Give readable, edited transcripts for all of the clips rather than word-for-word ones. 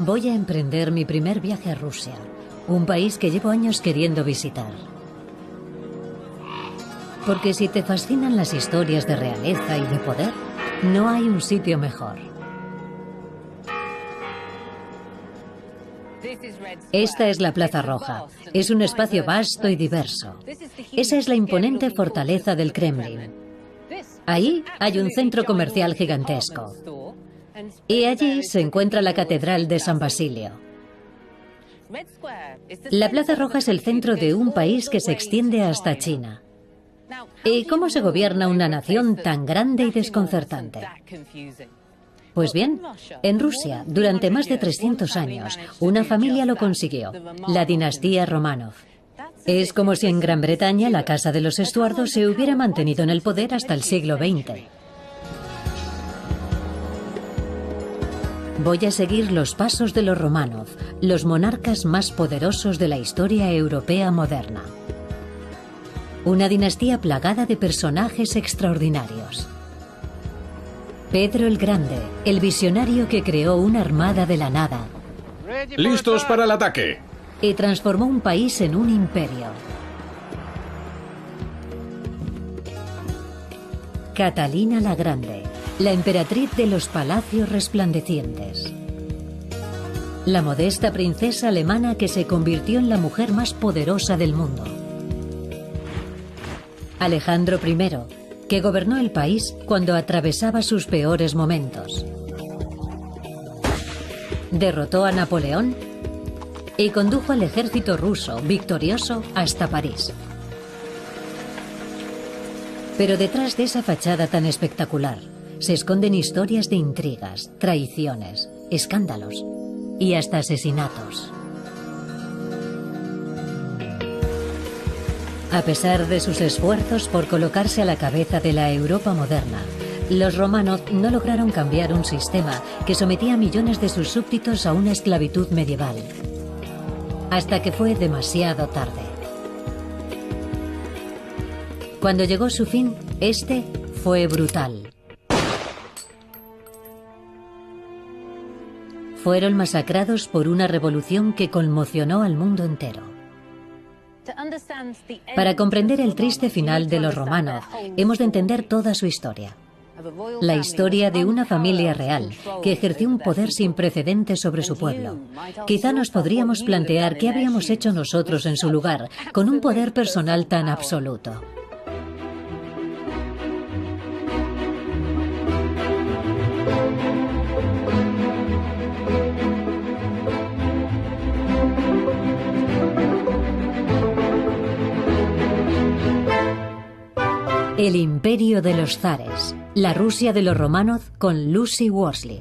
Voy a emprender mi primer viaje a Rusia, un país que llevo años queriendo visitar. Porque si te fascinan las historias de realeza y de poder, no hay un sitio mejor. Esta es la Plaza Roja. Es un espacio vasto y diverso. Esa es la imponente fortaleza del Kremlin. Ahí hay un centro comercial gigantesco. Y allí se encuentra la Catedral de San Basilio. La Plaza Roja es el centro de un país que se extiende hasta China. ¿Y cómo se gobierna una nación tan grande y desconcertante? Pues bien, en Rusia, durante más de 300 años, una familia lo consiguió, la dinastía Románov. Es como si en Gran Bretaña la Casa de los Estuardo se hubiera mantenido en el poder hasta el siglo XX. Voy a seguir los pasos de los Románov, los monarcas más poderosos de la historia europea moderna. Una dinastía plagada de personajes extraordinarios. Pedro el Grande, el visionario que creó una armada de la nada. ¡Listos para el ataque! Y transformó un país en un imperio. Catalina la Grande, la emperatriz de los palacios resplandecientes. La modesta princesa alemana que se convirtió en la mujer más poderosa del mundo. Alejandro I, que gobernó el país cuando atravesaba sus peores momentos. Derrotó a Napoleón y condujo al ejército ruso victorioso hasta París. Pero detrás de esa fachada tan espectacular se esconden historias de intrigas, traiciones, escándalos y hasta asesinatos. A pesar de sus esfuerzos por colocarse a la cabeza de la Europa moderna, los Románov no lograron cambiar un sistema que sometía a millones de sus súbditos a una esclavitud medieval. Hasta que fue demasiado tarde. Cuando llegó su fin, este fue brutal. Fueron masacrados por una revolución que conmocionó al mundo entero. Para comprender el triste final de los Románov, hemos de entender toda su historia. La historia de una familia real que ejerció un poder sin precedentes sobre su pueblo. Quizá nos podríamos plantear qué habríamos hecho nosotros en su lugar, con un poder personal tan absoluto. El imperio de los zares, la Rusia de los Románov con Lucy Worsley.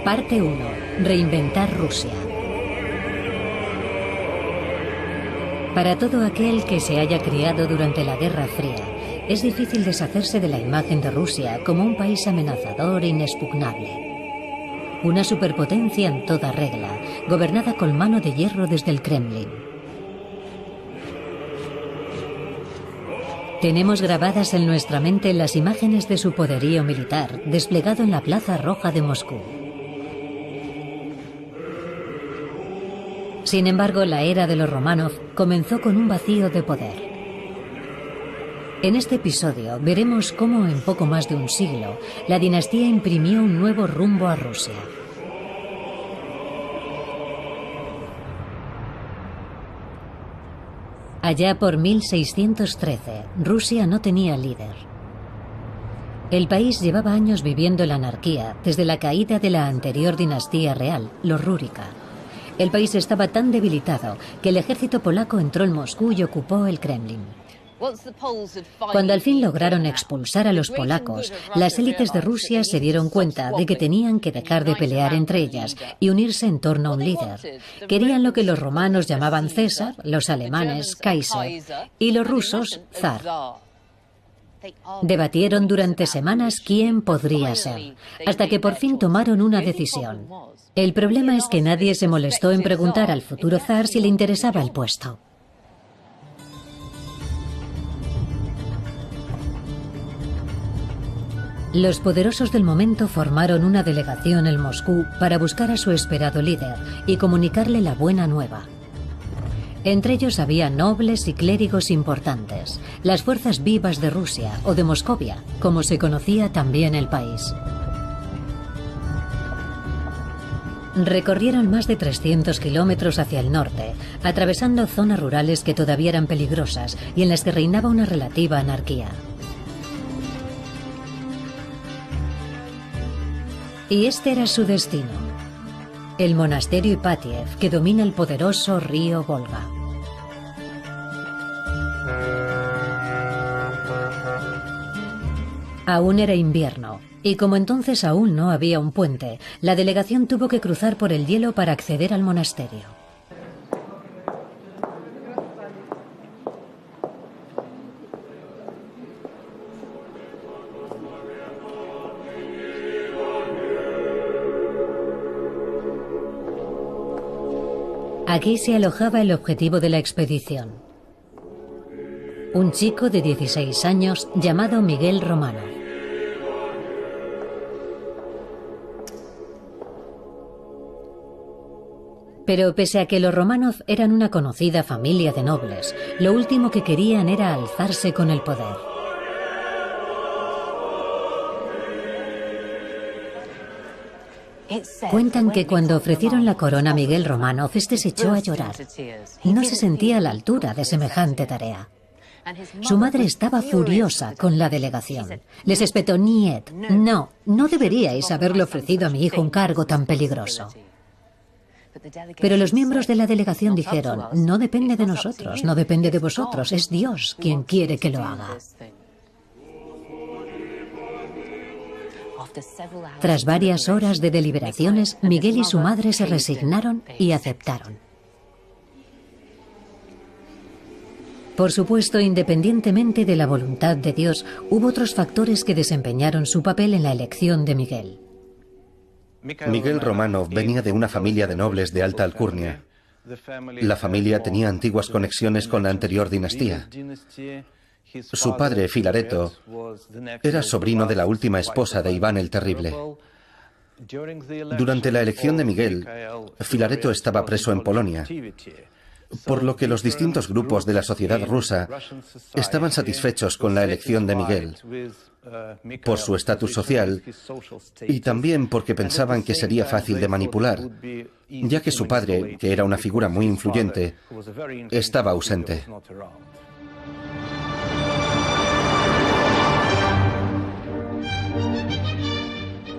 Parte 1. Reinventar Rusia. Para todo aquel que se haya criado durante la Guerra Fría, es difícil deshacerse de la imagen de Rusia como un país amenazador e inexpugnable. Una superpotencia en toda regla, gobernada con mano de hierro desde el Kremlin. Tenemos grabadas en nuestra mente las imágenes de su poderío militar desplegado en la Plaza Roja de Moscú. Sin embargo, la era de los Románov comenzó con un vacío de poder. En este episodio veremos cómo en poco más de un siglo la dinastía imprimió un nuevo rumbo a Rusia. Allá por 1613, Rusia no tenía líder. El país llevaba años viviendo la anarquía desde la caída de la anterior dinastía real, los Rúrica. El país estaba tan debilitado que el ejército polaco entró en Moscú y ocupó el Kremlin. Cuando al fin lograron expulsar a los polacos, las élites de Rusia se dieron cuenta de que tenían que dejar de pelear entre ellas y unirse en torno a un líder. Querían lo que los romanos llamaban César, los alemanes Kaiser y los rusos Zar. Debatieron durante semanas quién podría ser, hasta que por fin tomaron una decisión. El problema es que nadie se molestó en preguntar al futuro zar si le interesaba el puesto. Los poderosos del momento formaron una delegación en Moscú para buscar a su esperado líder y comunicarle la buena nueva. Entre ellos había nobles y clérigos importantes, las fuerzas vivas de Rusia o de Moscovia, como se conocía también el país. Recorrieron más de 300 kilómetros hacia el norte, atravesando zonas rurales que todavía eran peligrosas y en las que reinaba una relativa anarquía. Y este era su destino: el monasterio Ipatiev, que domina el poderoso río Volga. Aún era invierno, y como entonces aún no había un puente, la delegación tuvo que cruzar por el hielo para acceder al monasterio. Aquí se alojaba el objetivo de la expedición: un chico de 16 años llamado Miguel Romanov. Pero pese a que los Romanov eran una conocida familia de nobles, lo último que querían era alzarse con el poder. Cuentan que cuando ofrecieron la corona a Miguel Romanov, este se echó a llorar. No se sentía a la altura de semejante tarea. Su madre estaba furiosa con la delegación. Les espetó: «Niet, no deberíais haberle ofrecido a mi hijo un cargo tan peligroso». Pero los miembros de la delegación dijeron: «No depende de nosotros, no depende de vosotros, es Dios quien quiere que lo haga». Tras varias horas de deliberaciones, Miguel y su madre se resignaron y aceptaron. Por supuesto, independientemente de la voluntad de Dios, hubo otros factores que desempeñaron su papel en la elección de Miguel. Miguel Romanov venía de una familia de nobles de alta alcurnia. La familia tenía antiguas conexiones con la anterior dinastía. Su padre, Filareto, era sobrino de la última esposa de Iván el Terrible. Durante la elección de Miguel, Filareto estaba preso en Polonia, por lo que los distintos grupos de la sociedad rusa estaban satisfechos con la elección de Miguel, por su estatus social y también porque pensaban que sería fácil de manipular, ya que su padre, que era una figura muy influyente, estaba ausente.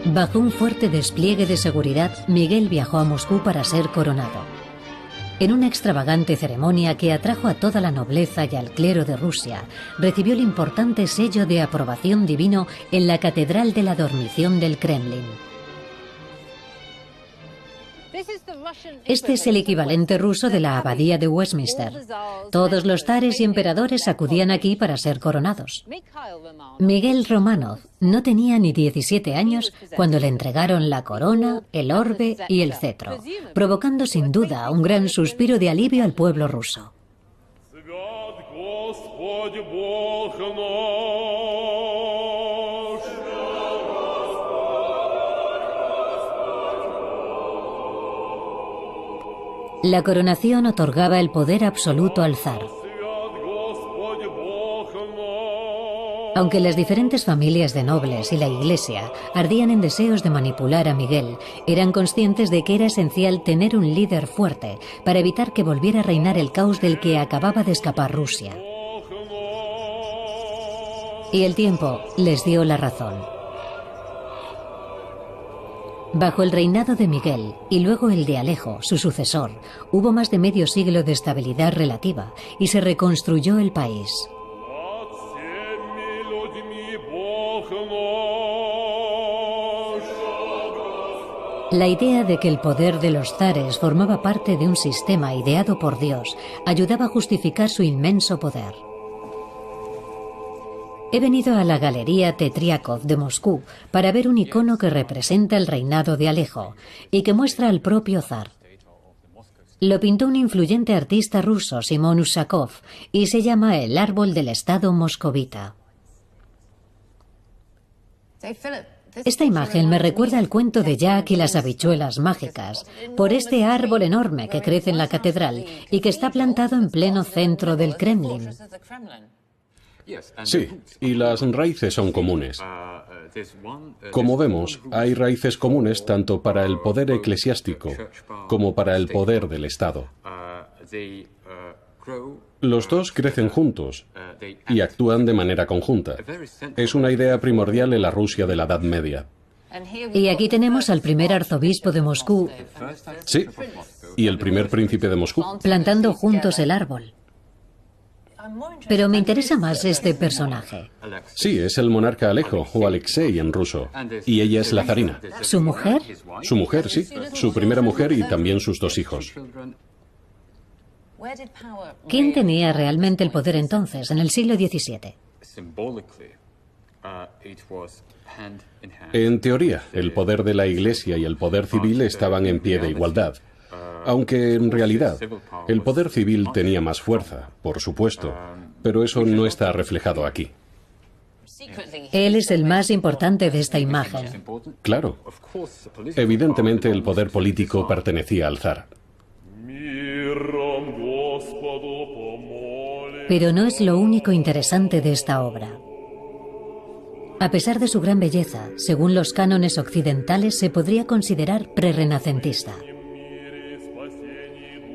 Bajo un fuerte despliegue de seguridad, Miguel viajó a Moscú para ser coronado. En una extravagante ceremonia que atrajo a toda la nobleza y al clero de Rusia, recibió el importante sello de aprobación divino en la Catedral de la Dormición del Kremlin. Este es el equivalente ruso de la Abadía de Westminster. Todos los zares y emperadores acudían aquí para ser coronados. Miguel Romanov no tenía ni 17 años cuando le entregaron la corona, el orbe y el cetro, provocando sin duda un gran suspiro de alivio al pueblo ruso. La coronación otorgaba el poder absoluto al zar. Aunque las diferentes familias de nobles y la Iglesia ardían en deseos de manipular a Miguel, eran conscientes de que era esencial tener un líder fuerte para evitar que volviera a reinar el caos del que acababa de escapar Rusia. Y el tiempo les dio la razón. Bajo el reinado de Miguel y luego el de Alejo, su sucesor, hubo más de medio siglo de estabilidad relativa y se reconstruyó el país. La idea de que el poder de los zares formaba parte de un sistema ideado por Dios ayudaba a justificar su inmenso poder. He venido a la Galería Tetriakov de Moscú para ver un icono que representa el reinado de Alejo y que muestra al propio zar. Lo pintó un influyente artista ruso, Simón Ushakov, y se llama El árbol del Estado moscovita. Esta imagen me recuerda al cuento de Jack y las habichuelas mágicas, por este árbol enorme que crece en la catedral y que está plantado en pleno centro del Kremlin. Sí, y las raíces son comunes. Como vemos, hay raíces comunes tanto para el poder eclesiástico como para el poder del Estado. Los dos crecen juntos y actúan de manera conjunta. Es una idea primordial en la Rusia de la Edad Media. Y aquí tenemos al primer arzobispo de Moscú. Sí, y el primer príncipe de Moscú. Plantando juntos el árbol. Pero me interesa más este personaje. Sí, es el monarca Alejo, o Alexei en ruso, y ella es la zarina. ¿Su mujer? Su mujer, sí, su primera mujer y también sus 2 hijos. ¿Quién tenía realmente el poder entonces, en el siglo XVII? En teoría, el poder de la Iglesia y el poder civil estaban en pie de igualdad, aunque en realidad el poder civil tenía más fuerza, por supuesto, pero eso no está reflejado aquí. Él es el más importante de esta imagen. Claro, evidentemente el poder político pertenecía al zar. Pero no es lo único interesante de esta obra. A pesar de su gran belleza, según los cánones occidentales, se podría considerar prerrenacentista.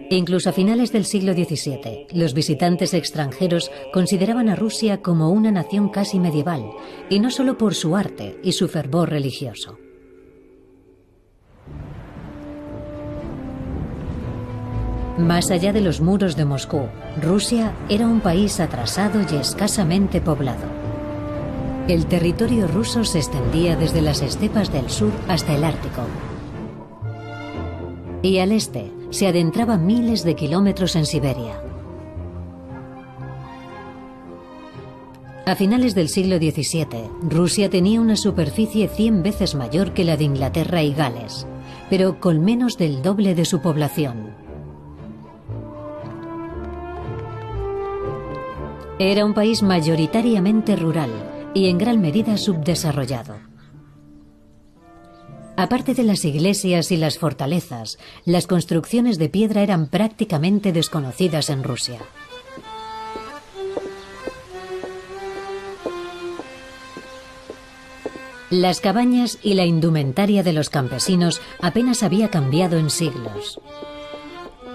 Incluso a finales del siglo XVII, los visitantes extranjeros consideraban a Rusia como una nación casi medieval, y no solo por su arte y su fervor religioso. Más allá de los muros de Moscú, Rusia era un país atrasado y escasamente poblado. El territorio ruso se extendía desde las estepas del sur hasta el Ártico. Y al este se adentraba miles de kilómetros en Siberia. A finales del siglo XVII, Rusia tenía una superficie 100 veces mayor que la de Inglaterra y Gales, pero con menos del doble de su población. Era un país mayoritariamente rural y en gran medida subdesarrollado. Aparte de las iglesias y las fortalezas, las construcciones de piedra eran prácticamente desconocidas en Rusia. Las cabañas y la indumentaria de los campesinos apenas había cambiado en siglos.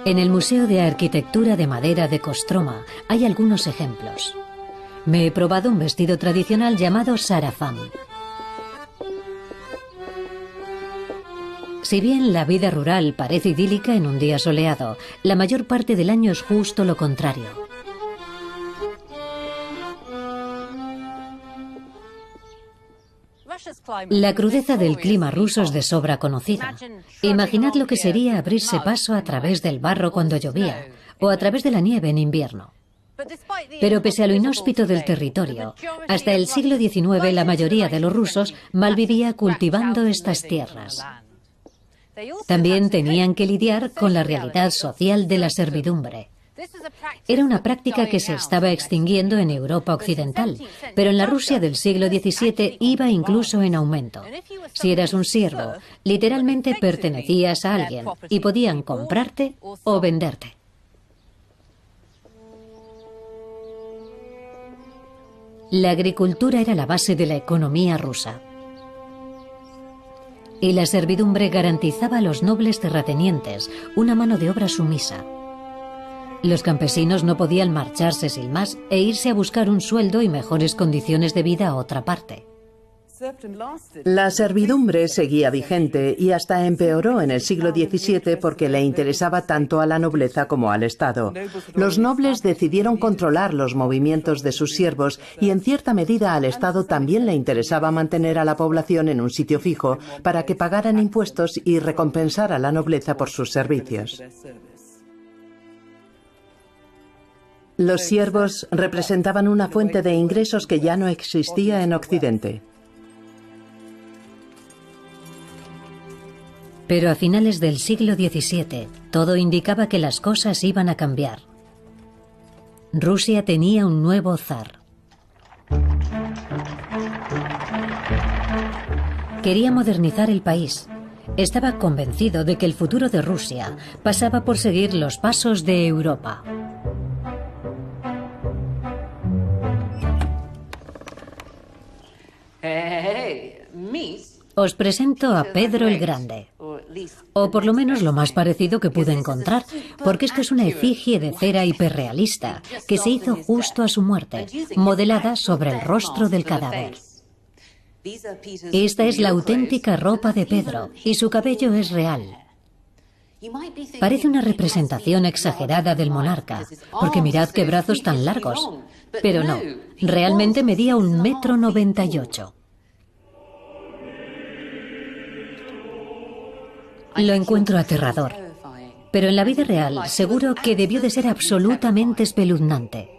En el Museo de Arquitectura de Madera de Kostroma hay algunos ejemplos. Me he probado un vestido tradicional llamado sarafán. Si bien la vida rural parece idílica en un día soleado, la mayor parte del año es justo lo contrario. La crudeza del clima ruso es de sobra conocida. Imaginad lo que sería abrirse paso a través del barro cuando llovía, o a través de la nieve en invierno. Pero pese a lo inhóspito del territorio, hasta el siglo XIX la mayoría de los rusos malvivía cultivando estas tierras. También tenían que lidiar con la realidad social de la servidumbre. Era una práctica que se estaba extinguiendo en Europa occidental, pero en la Rusia del siglo XVII iba incluso en aumento. Si eras un siervo, literalmente pertenecías a alguien y podían comprarte o venderte. La agricultura era la base de la economía rusa. Y la servidumbre garantizaba a los nobles terratenientes una mano de obra sumisa. Los campesinos no podían marcharse sin más e irse a buscar un sueldo y mejores condiciones de vida a otra parte. La servidumbre seguía vigente y hasta empeoró en el siglo XVII porque le interesaba tanto a la nobleza como al Estado. Los nobles decidieron controlar los movimientos de sus siervos y en cierta medida al Estado también le interesaba mantener a la población en un sitio fijo para que pagaran impuestos y recompensar a la nobleza por sus servicios. Los siervos representaban una fuente de ingresos que ya no existía en Occidente. Pero a finales del siglo XVII, todo indicaba que las cosas iban a cambiar. Rusia tenía un nuevo zar. Quería modernizar el país. Estaba convencido de que el futuro de Rusia pasaba por seguir los pasos de Europa. Os presento a Pedro el Grande, o por lo menos lo más parecido que pude encontrar, porque esto es una efigie de cera hiperrealista que se hizo justo a su muerte, modelada sobre el rostro del cadáver. Esta es la auténtica ropa de Pedro y su cabello es real. Parece una representación exagerada del monarca, porque mirad qué brazos tan largos. Pero no, realmente medía 1,98 m. Lo encuentro aterrador, pero en la vida real seguro que debió de ser absolutamente espeluznante.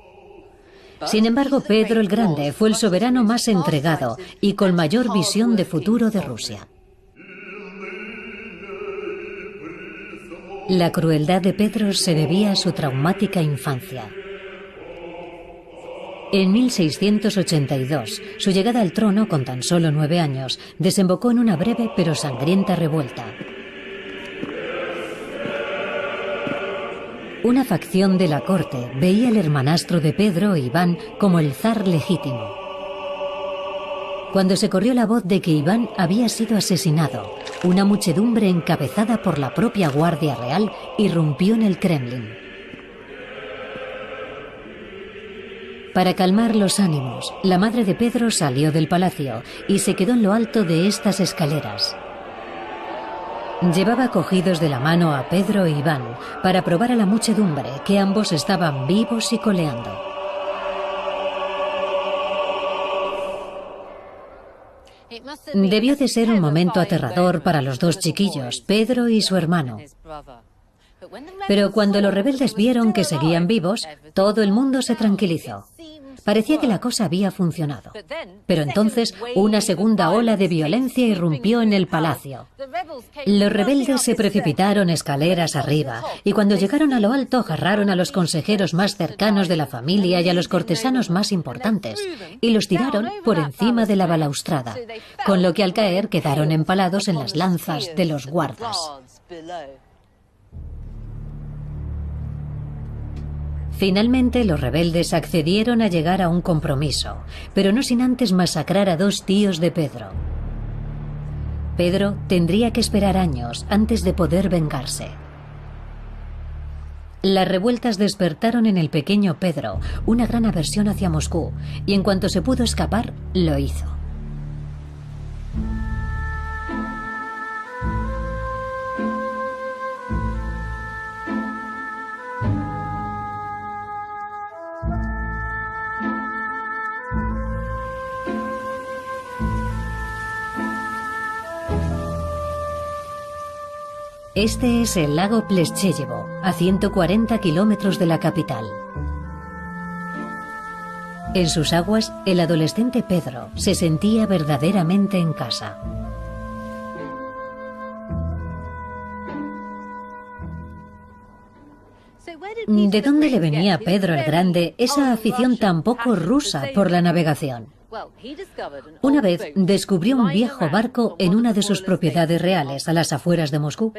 Sin embargo, Pedro el Grande fue el soberano más entregado y con mayor visión de futuro de Rusia. La crueldad de Pedro se debía a su traumática infancia. En 1682, su llegada al trono, con tan solo 9 años, desembocó en una breve pero sangrienta revuelta. Una facción de la corte veía al hermanastro de Pedro, Iván, como el zar legítimo. Cuando se corrió la voz de que Iván había sido asesinado, una muchedumbre encabezada por la propia Guardia Real irrumpió en el Kremlin. Para calmar los ánimos, la madre de Pedro salió del palacio y se quedó en lo alto de estas escaleras. Llevaba cogidos de la mano a Pedro e Iván para probar a la muchedumbre que ambos estaban vivos y coleando. Debió de ser un momento aterrador para los dos chiquillos, Pedro y su hermano. Pero cuando los rebeldes vieron que seguían vivos, todo el mundo se tranquilizó. Parecía que la cosa había funcionado. Pero entonces una segunda ola de violencia irrumpió en el palacio. Los rebeldes se precipitaron escaleras arriba y cuando llegaron a lo alto agarraron a los consejeros más cercanos de la familia y a los cortesanos más importantes y los tiraron por encima de la balaustrada, con lo que al caer quedaron empalados en las lanzas de los guardas. Finalmente, los rebeldes accedieron a llegar a un compromiso, pero no sin antes masacrar a 2 tíos de Pedro. Pedro tendría que esperar años antes de poder vengarse. Las revueltas despertaron en el pequeño Pedro una gran aversión hacia Moscú, y en cuanto se pudo escapar, lo hizo. Este es el lago Plescheyevo, a 140 kilómetros de la capital. En sus aguas, el adolescente Pedro se sentía verdaderamente en casa. ¿De dónde le venía a Pedro el Grande esa afición tan poco rusa por la navegación? Una vez descubrió un viejo barco en una de sus propiedades reales a las afueras de Moscú,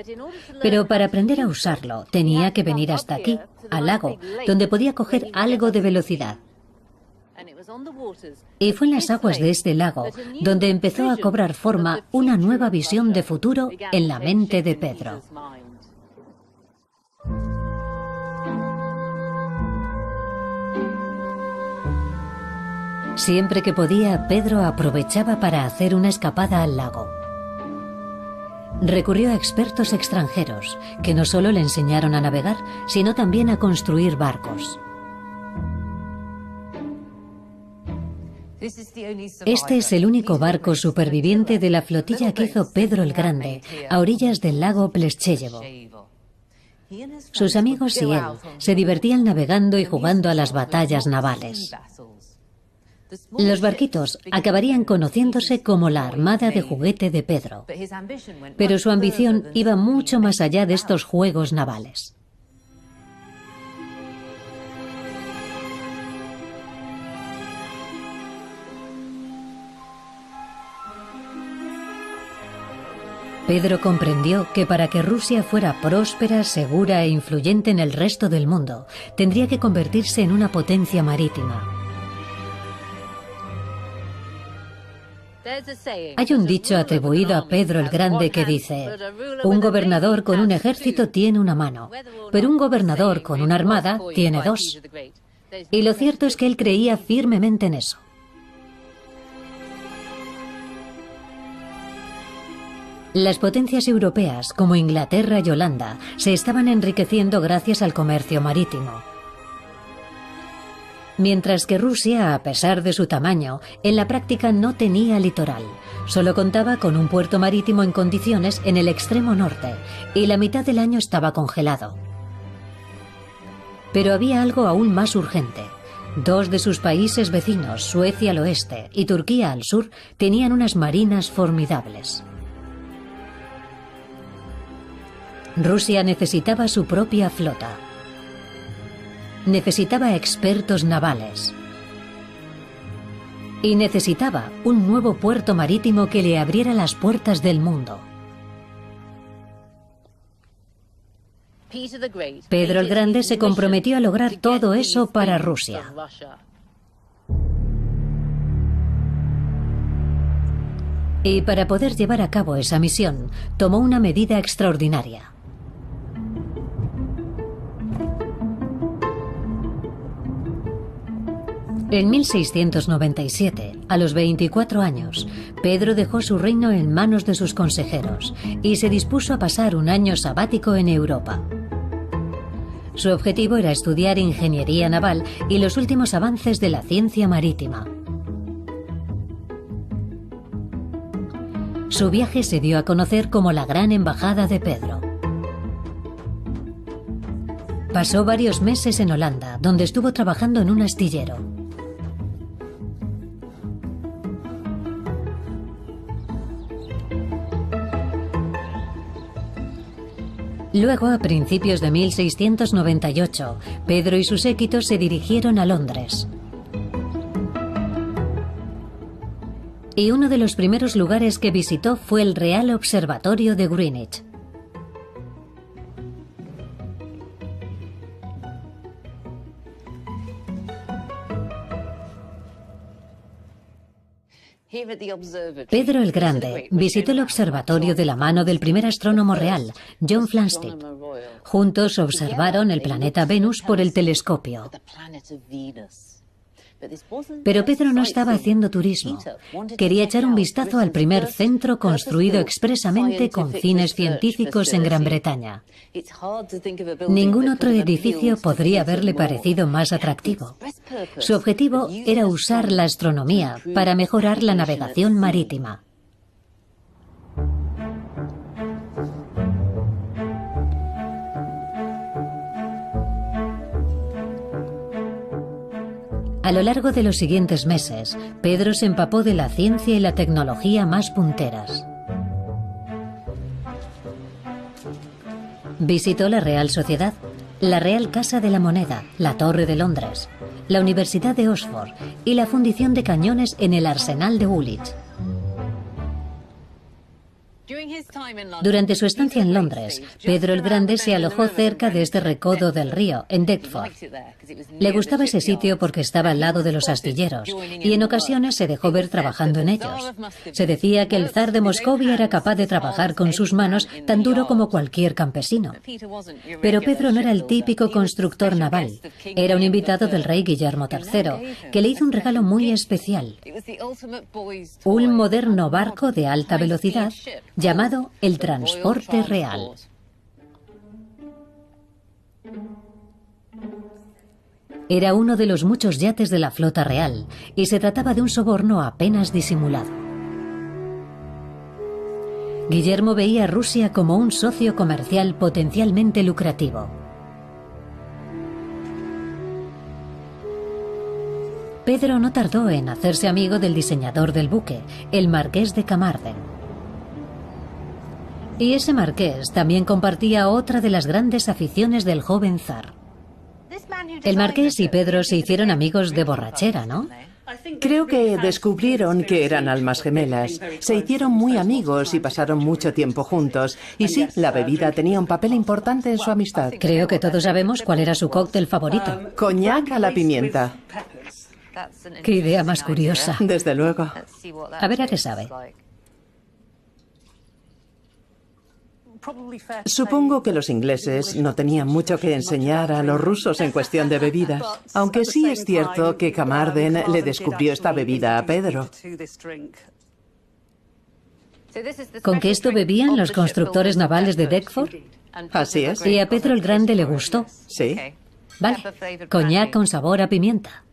pero para aprender a usarlo tenía que venir hasta aquí, al lago, donde podía coger algo de velocidad. Y fue en las aguas de este lago donde empezó a cobrar forma una nueva visión de futuro en la mente de Pedro. Siempre que podía, Pedro aprovechaba para hacer una escapada al lago. Recurrió a expertos extranjeros, que no solo le enseñaron a navegar, sino también a construir barcos. Este es el único barco superviviente de la flotilla que hizo Pedro el Grande, a orillas del lago Plescheyevo. Sus amigos y él se divertían navegando y jugando a las batallas navales. Los barquitos acabarían conociéndose como la armada de juguete de Pedro, pero su ambición iba mucho más allá de estos juegos navales. Pedro comprendió que para que Rusia fuera próspera, segura e influyente en el resto del mundo, tendría que convertirse en una potencia marítima. Hay un dicho atribuido a Pedro el Grande que dice: un gobernador con un ejército tiene una mano, pero un gobernador con una armada tiene dos. Y lo cierto es que él creía firmemente en eso. Las potencias europeas, como Inglaterra y Holanda, se estaban enriqueciendo gracias al comercio marítimo. Mientras que Rusia, a pesar de su tamaño, en la práctica no tenía litoral. Solo contaba con un puerto marítimo en condiciones en el extremo norte, y la mitad del año estaba congelado. Pero había algo aún más urgente. Dos de sus países vecinos, Suecia al oeste y Turquía al sur, tenían unas marinas formidables. Rusia necesitaba su propia flota. Necesitaba expertos navales. Y necesitaba un nuevo puerto marítimo que le abriera las puertas del mundo. Pedro el Grande se comprometió a lograr todo eso para Rusia. Y para poder llevar a cabo esa misión, tomó una medida extraordinaria. En 1697, a los 24 años, Pedro dejó su reino en manos de sus consejeros y se dispuso a pasar un año sabático en Europa. Su objetivo era estudiar ingeniería naval y los últimos avances de la ciencia marítima. Su viaje se dio a conocer como la Gran Embajada de Pedro. Pasó varios meses en Holanda, donde estuvo trabajando en un astillero. Luego, a principios de 1698, Pedro y sus séquitos se dirigieron a Londres. Y uno de los primeros lugares que visitó fue el Real Observatorio de Greenwich. Pedro el Grande visitó el observatorio de la mano del primer astrónomo real, John Flamsteed. Juntos observaron el planeta Venus por el telescopio. Pero Pedro no estaba haciendo turismo. Quería echar un vistazo al primer centro construido expresamente con fines científicos en Gran Bretaña. Ningún otro edificio podría haberle parecido más atractivo. Su objetivo era usar la astronomía para mejorar la navegación marítima. A lo largo de los siguientes meses, Pedro se empapó de la ciencia y la tecnología más punteras. Visitó la Real Sociedad, la Real Casa de la Moneda, la Torre de Londres, la Universidad de Oxford y la fundición de cañones en el Arsenal de Woolwich. Durante su estancia en Londres, Pedro el Grande se alojó cerca de este recodo del río, en Deptford. Le gustaba ese sitio porque estaba al lado de los astilleros y en ocasiones se dejó ver trabajando en ellos. Se decía que el zar de Moscovia era capaz de trabajar con sus manos tan duro como cualquier campesino. Pero Pedro no era el típico constructor naval. Era un invitado del rey Guillermo III, que le hizo un regalo muy especial: un moderno barco de alta velocidad llamado el Transporte Real. Era uno de los muchos yates de la flota real y se trataba de un soborno apenas disimulado. Guillermo veía a Rusia como un socio comercial potencialmente lucrativo. Pedro no tardó en hacerse amigo del diseñador del buque, el marqués de Carmarthen. Y ese marqués también compartía otra de las grandes aficiones del joven zar. El marqués y Pedro se hicieron amigos de borrachera, ¿no? Creo que descubrieron que eran almas gemelas. Se hicieron muy amigos y pasaron mucho tiempo juntos. Y sí, la bebida tenía un papel importante en su amistad. Creo que todos sabemos cuál era su cóctel favorito. Coñac a la pimienta. Qué idea más curiosa. Desde luego. A ver a qué sabe. Supongo que los ingleses no tenían mucho que enseñar a los rusos en cuestión de bebidas, aunque sí es cierto que Camarden le descubrió esta bebida a Pedro. ¿Con qué esto bebían los constructores navales de Deptford? Así es. Y a Pedro el Grande le gustó. Sí. Vale, coñac con sabor a pimienta.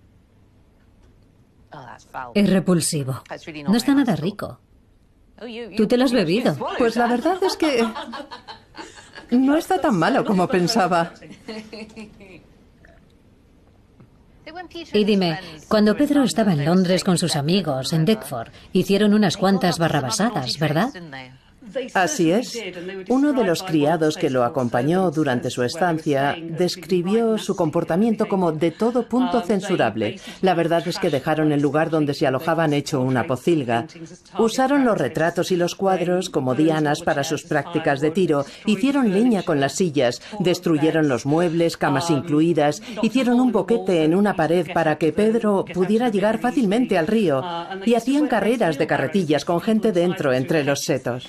Es repulsivo. No está nada rico. ¿Tú te lo has bebido? Pues la verdad es que no está tan malo como pensaba. Y dime, cuando Pedro estaba en Londres con sus amigos en Deptford, hicieron unas cuantas barrabasadas, ¿verdad? Así es. Uno de los criados que lo acompañó durante su estancia describió su comportamiento como de todo punto censurable. La verdad es que dejaron el lugar donde se alojaban hecho una pocilga. Usaron los retratos y los cuadros como dianas para sus prácticas de tiro. Hicieron leña con las sillas, destruyeron los muebles, camas incluidas, hicieron un boquete en una pared para que Pedro pudiera llegar fácilmente al río y hacían carreras de carretillas con gente dentro entre los setos.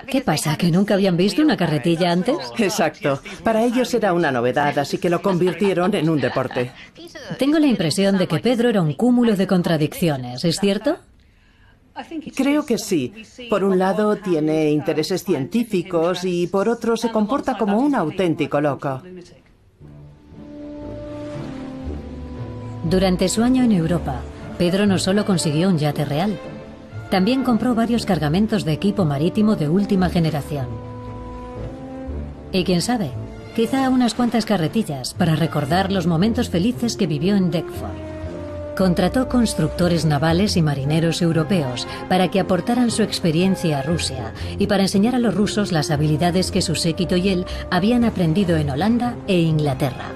¿Qué pasa? ¿Que nunca habían visto una carretilla antes? Exacto. Para ellos era una novedad, así que lo convirtieron en un deporte. Tengo la impresión de que Pedro era un cúmulo de contradicciones, ¿es cierto? Creo que sí. Por un lado tiene intereses científicos y por otro se comporta como un auténtico loco. Durante su año en Europa, Pedro no solo consiguió un yate real, también compró varios cargamentos de equipo marítimo de última generación. Y quién sabe, quizá unas cuantas carretillas para recordar los momentos felices que vivió en Deptford. Contrató constructores navales y marineros europeos para que aportaran su experiencia a Rusia y para enseñar a los rusos las habilidades que su séquito y él habían aprendido en Holanda e Inglaterra.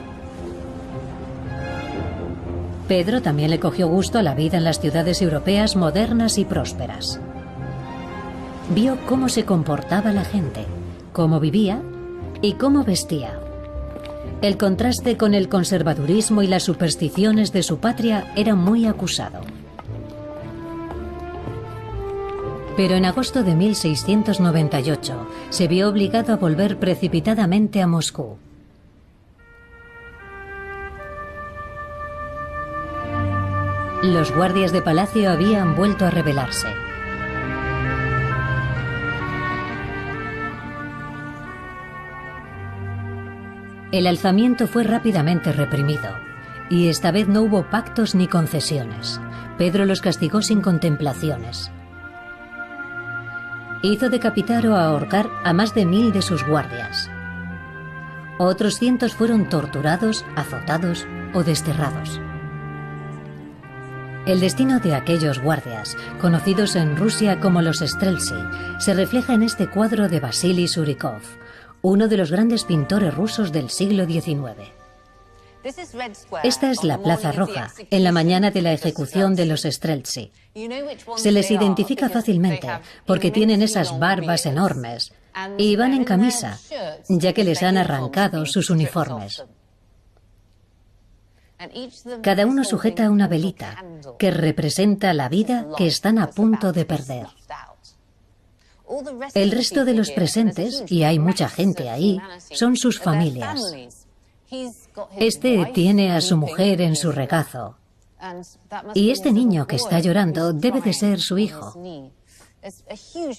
Pedro también le cogió gusto a la vida en las ciudades europeas modernas y prósperas. Vio cómo se comportaba la gente, cómo vivía y cómo vestía. El contraste con el conservadurismo y las supersticiones de su patria era muy acusado. Pero en agosto de 1698 se vio obligado a volver precipitadamente a Moscú. Los guardias de palacio habían vuelto a rebelarse. El alzamiento fue rápidamente reprimido, y esta vez no hubo pactos ni concesiones. Pedro los castigó sin contemplaciones. Hizo decapitar o ahorcar a más de 1000 de sus guardias. Otros cientos fueron torturados, azotados o desterrados. El destino de aquellos guardias, conocidos en Rusia como los Streltsy, se refleja en este cuadro de Vasily Surikov, uno de los grandes pintores rusos del siglo XIX. Esta es la Plaza Roja, en la mañana de la ejecución de los Streltsy. Se les identifica fácilmente porque tienen esas barbas enormes y van en camisa, ya que les han arrancado sus uniformes. Cada uno sujeta una velita que representa la vida que están a punto de perder. El resto de los presentes, y hay mucha gente ahí, son sus familias. Este tiene a su mujer en su regazo. Y este niño que está llorando debe de ser su hijo.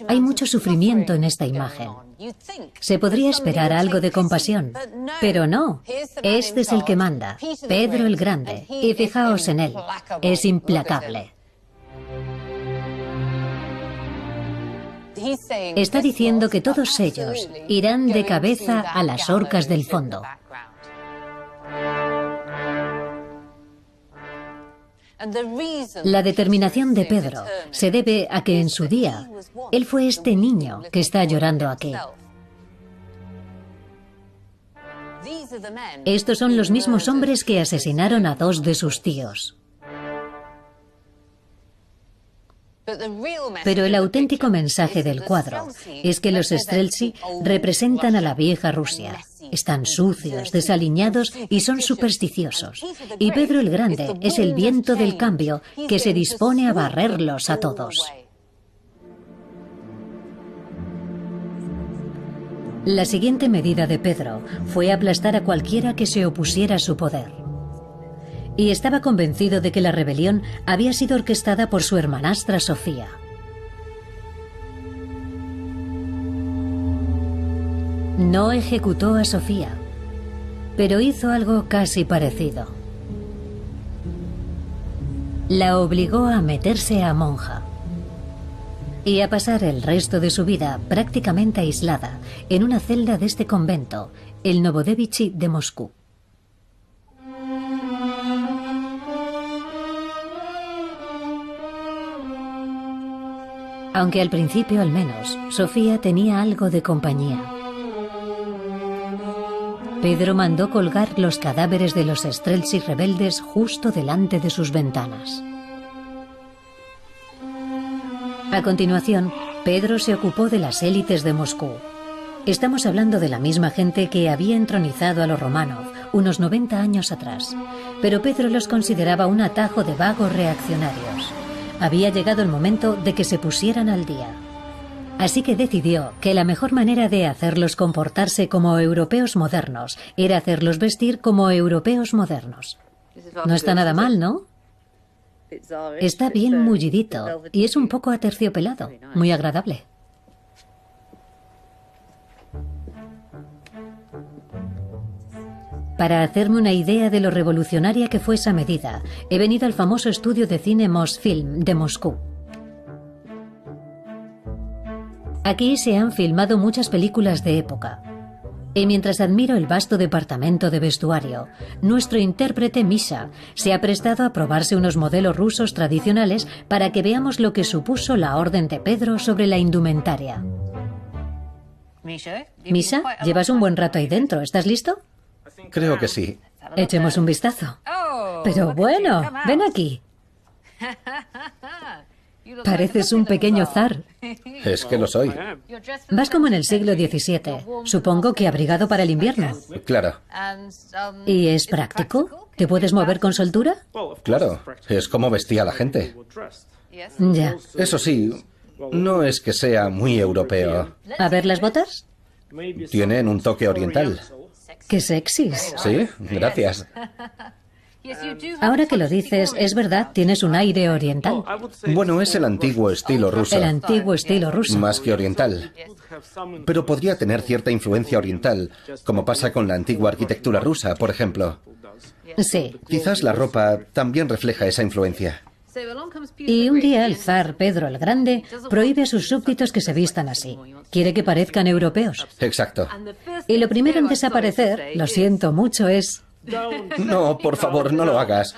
Hay mucho sufrimiento en esta imagen. Se podría esperar algo de compasión, pero no. Este es el que manda, Pedro el Grande, y fijaos en él, es implacable. Está diciendo que todos ellos irán de cabeza a las orcas del fondo. La determinación de Pedro se debe a que en su día él fue este niño que está llorando aquí. Estos son los mismos hombres que asesinaron a 2 de sus tíos. Pero el auténtico mensaje del cuadro es que los Streltsy representan a la vieja Rusia. Están sucios, desaliñados y son supersticiosos. Y Pedro el Grande es el viento del cambio que se dispone a barrerlos a todos. La siguiente medida de Pedro fue aplastar a cualquiera que se opusiera a su poder. Y estaba convencido de que la rebelión había sido orquestada por su hermanastra Sofía. No ejecutó a Sofía, pero hizo algo casi parecido. La obligó a meterse a monja y a pasar el resto de su vida prácticamente aislada en una celda de este convento, el Novodevichy de Moscú. Aunque al principio, al menos, Sofía tenía algo de compañía. Pedro mandó colgar los cadáveres de los Streltsy rebeldes justo delante de sus ventanas. A continuación, Pedro se ocupó de las élites de Moscú. Estamos hablando de la misma gente que había entronizado a los Románov unos 90 años atrás, pero Pedro los consideraba un atajo de vagos reaccionarios. Había llegado el momento de que se pusieran al día. Así que decidió que la mejor manera de hacerlos comportarse como europeos modernos era hacerlos vestir como europeos modernos. No está nada mal, ¿no? Está bien mullidito y es un poco aterciopelado, muy agradable. Para hacerme una idea de lo revolucionaria que fue esa medida, he venido al famoso estudio de cine Mosfilm de Moscú. Aquí se han filmado muchas películas de época. Y mientras admiro el vasto departamento de vestuario, nuestro intérprete Misha se ha prestado a probarse unos modelos rusos tradicionales para que veamos lo que supuso la orden de Pedro sobre la indumentaria. Misha, llevas un buen rato ahí dentro. ¿Estás listo? Creo que sí. Echemos un vistazo. Pero bueno, ven aquí. Pareces un pequeño zar. Es que lo soy. Vas como en el siglo XVII. Supongo que abrigado para el invierno. Claro, ¿Y es práctico? ¿Te puedes mover con soltura? claro. Es como vestía la gente. Ya. Eso sí, no es que sea muy europeo. A ver las botas. Tienen un toque oriental. ¡Qué sexys! ¿Sí? Gracias. Ahora que lo dices, es verdad, tienes un aire oriental. Bueno, es el antiguo estilo ruso. El antiguo estilo ruso. Más que oriental. Pero podría tener cierta influencia oriental, como pasa con la antigua arquitectura rusa, por ejemplo. Sí. Quizás la ropa también refleja esa influencia. Y un día el zar Pedro el Grande prohíbe a sus súbditos que se vistan así. Quiere que parezcan europeos. Exacto. Y lo primero en desaparecer, lo siento mucho, es... No, por favor, no lo hagas.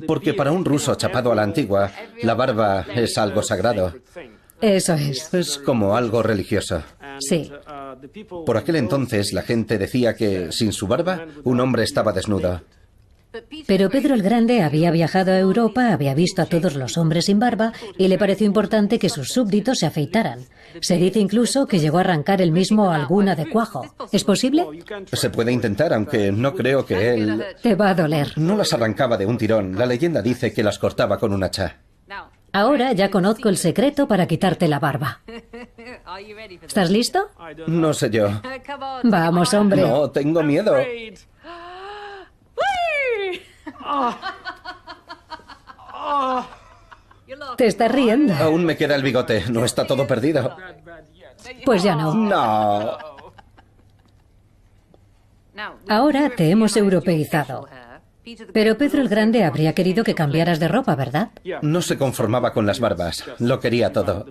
Porque para un ruso chapado a la antigua, la barba es algo sagrado. Eso es. Es como algo religioso. Sí. Por aquel entonces la gente decía que, sin su barba, un hombre estaba desnudo. Pero Pedro el Grande había viajado a Europa, había visto a todos los hombres sin barba y le pareció importante que sus súbditos se afeitaran. Se dice incluso que llegó a arrancar él mismo alguna de cuajo. ¿Es posible? Se puede intentar, aunque no creo que él... Te va a doler. No las arrancaba de un tirón. La leyenda dice que las cortaba con un hacha. Ahora ya conozco el secreto para quitarte la barba. ¿Estás listo? No sé yo. Vamos, hombre. No, tengo miedo. Te estás riendo. Aún me queda el bigote. No está todo perdido. Pues ya no. No. Ahora te hemos europeizado. Pero Pedro el Grande habría querido que cambiaras de ropa, ¿verdad? No se conformaba con las barbas. Lo quería todo.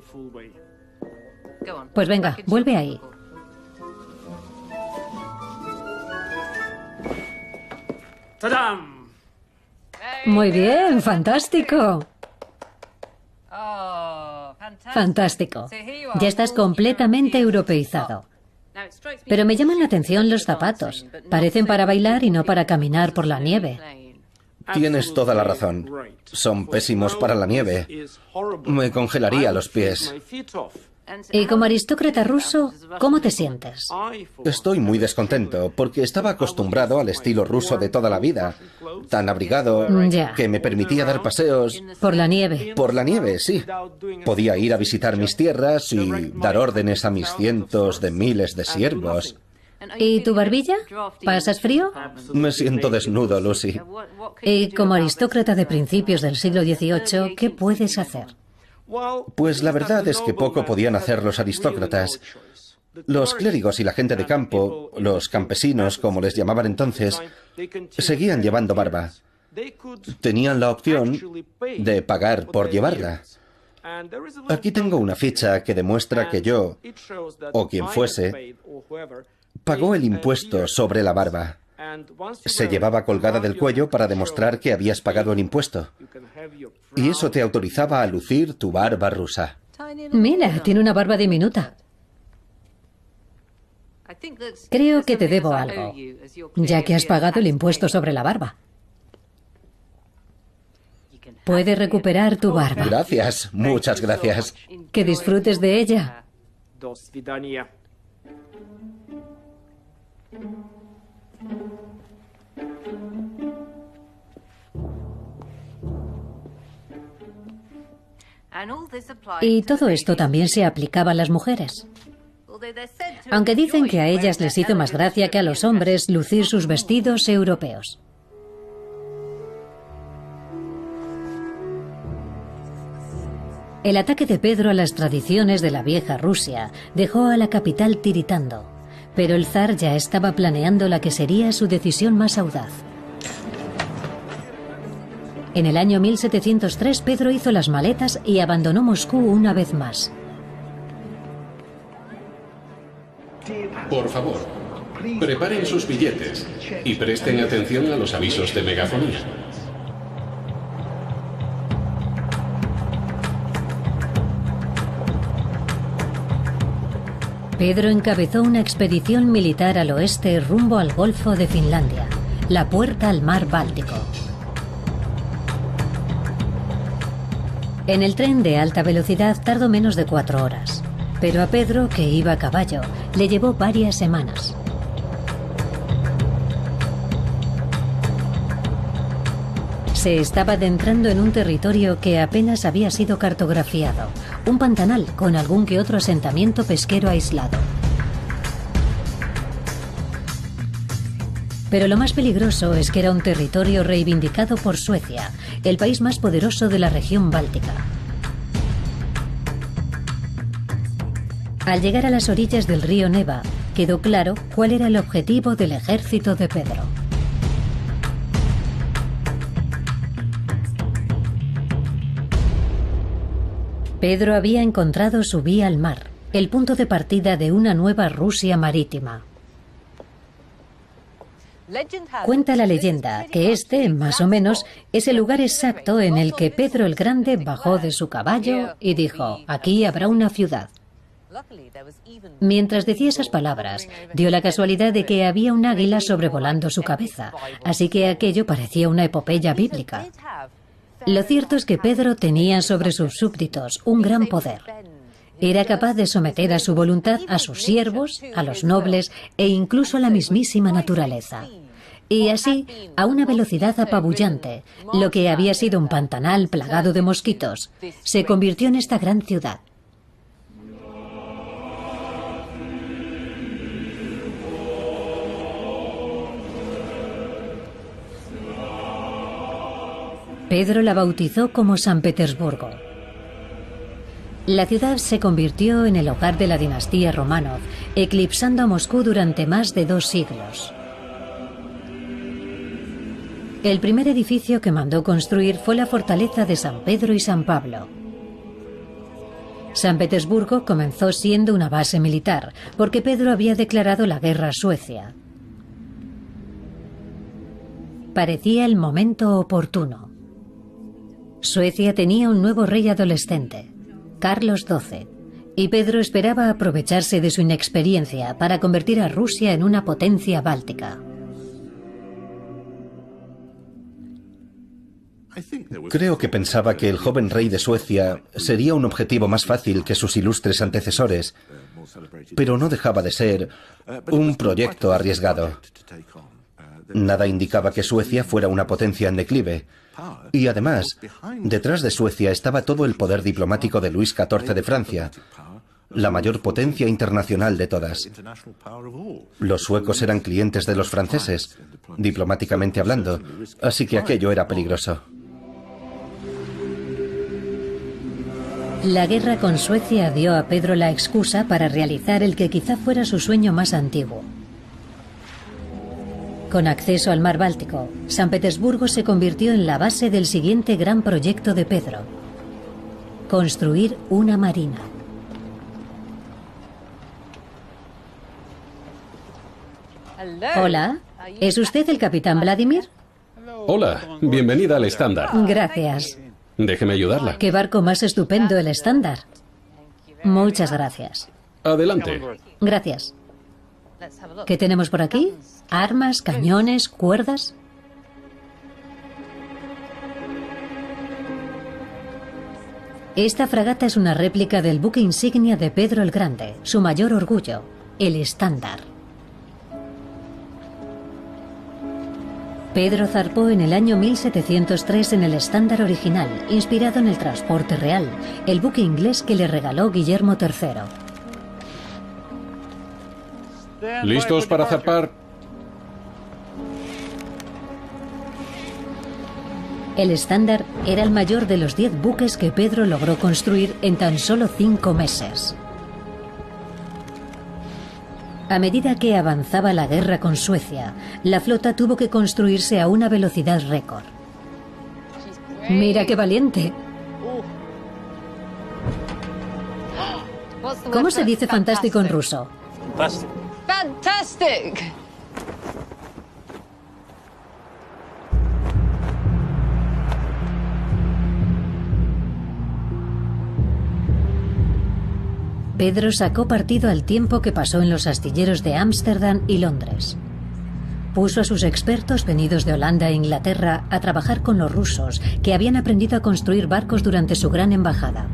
Pues venga, vuelve ahí. Muy bien, fantástico. Fantástico. Ya estás completamente europeizado. Pero me llaman la atención los zapatos. Parecen para bailar y no para caminar por la nieve. Tienes toda la razón. Son pésimos para la nieve. Me congelaría los pies. Y como aristócrata ruso, ¿cómo te sientes? Estoy muy descontento porque estaba acostumbrado al estilo ruso de toda la vida. Tan abrigado Ya. que me permitía dar paseos. Por la nieve. Por la nieve, sí. Podía ir a visitar mis tierras y dar órdenes a mis cientos de miles de siervos. ¿Y tu barbilla? ¿Pasas frío? Me siento desnudo, Lucy. Y como aristócrata de principios del siglo XVIII, ¿qué puedes hacer? Pues la verdad es que poco podían hacer los aristócratas. Los clérigos y la gente de campo, los campesinos, como les llamaban entonces, seguían llevando barba. Tenían la opción de pagar por llevarla. Aquí tengo una ficha que demuestra que yo, o quien fuese, pagó el impuesto sobre la barba. Se llevaba colgada del cuello para demostrar que habías pagado el impuesto. Y eso te autorizaba a lucir tu barba rusa. Mira, tiene una barba diminuta. Creo que te debo algo, ya que has pagado el impuesto sobre la barba. Puedes recuperar tu barba. Gracias, muchas gracias. Que disfrutes de ella. Y todo esto también se aplicaba a las mujeres. Aunque dicen que a ellas les hizo más gracia que a los hombres lucir sus vestidos europeos. El ataque de Pedro a las tradiciones de la vieja Rusia dejó a la capital tiritando, pero el zar ya estaba planeando la que sería su decisión más audaz. En el año 1703 Pedro hizo las maletas y abandonó Moscú una vez más. Por favor, preparen sus billetes y presten atención a los avisos de megafonía. Pedro encabezó una expedición militar al oeste rumbo al Golfo de Finlandia, la puerta al mar Báltico. En el tren de alta velocidad tardó menos de 4 horas, pero a Pedro, que iba a caballo, le llevó varias semanas. Se estaba adentrando en un territorio que apenas había sido cartografiado, un pantanal con algún que otro asentamiento pesquero aislado. Pero lo más peligroso es que era un territorio reivindicado por Suecia, el país más poderoso de la región báltica. Al llegar a las orillas del río Neva, quedó claro cuál era el objetivo del ejército de Pedro. Pedro había encontrado su vía al mar, el punto de partida de una nueva Rusia marítima. Cuenta la leyenda que este, más o menos, es el lugar exacto en el que Pedro el Grande bajó de su caballo y dijo: aquí habrá una ciudad. Mientras decía esas palabras, dio la casualidad de que había un águila sobrevolando su cabeza, así que aquello parecía una epopeya bíblica. Lo cierto es que Pedro tenía sobre sus súbditos un gran poder. Era capaz de someter a su voluntad a sus siervos, a los nobles e incluso a la mismísima naturaleza. Y así, a una velocidad apabullante, lo que había sido un pantanal plagado de mosquitos, se convirtió en esta gran ciudad. Pedro la bautizó como San Petersburgo. La ciudad se convirtió en el hogar de la dinastía Románov, eclipsando a Moscú durante más de 2 siglos. El primer edificio que mandó construir fue la fortaleza de San Pedro y San Pablo. San Petersburgo comenzó siendo una base militar, porque Pedro había declarado la guerra a Suecia. Parecía el momento oportuno. Suecia tenía un nuevo rey adolescente, Carlos XII, y Pedro esperaba aprovecharse de su inexperiencia para convertir a Rusia en una potencia báltica. Creo que pensaba que el joven rey de Suecia sería un objetivo más fácil que sus ilustres antecesores, pero no dejaba de ser un proyecto arriesgado. Nada indicaba que Suecia fuera una potencia en declive. Y además, detrás de Suecia estaba todo el poder diplomático de Luis XIV de Francia, la mayor potencia internacional de todas. Los suecos eran clientes de los franceses, diplomáticamente hablando, así que aquello era peligroso. La guerra con Suecia dio a Pedro la excusa para realizar el que quizá fuera su sueño más antiguo. Con acceso al mar Báltico, San Petersburgo se convirtió en la base del siguiente gran proyecto de Pedro: construir una marina. Hola, ¿es usted el capitán Vladimir? Hola, bienvenida al Estándar. Gracias. Déjeme ayudarla. Qué barco más estupendo, el Estándar. Muchas gracias. Adelante. Gracias. ¿Qué tenemos por aquí? ¿Armas, cañones, cuerdas? Esta fragata es una réplica del buque insignia de Pedro el Grande, su mayor orgullo, el Estándar. Pedro zarpó en el año 1703 en el Estándar original, inspirado en el transporte real, el buque inglés que le regaló Guillermo III. ¿Listos para zarpar? El Estándar era el mayor de los 10 buques que Pedro logró construir en tan solo 5 meses. A medida que avanzaba la guerra con Suecia, la flota tuvo que construirse a una velocidad récord. ¡Mira qué valiente! ¿Cómo se dice fantástico en ruso? Fantastic. Pedro sacó partido al tiempo que pasó en los astilleros de Ámsterdam y Londres. Puso a sus expertos venidos de Holanda e Inglaterra a trabajar con los rusos, que habían aprendido a construir barcos durante su gran embajada.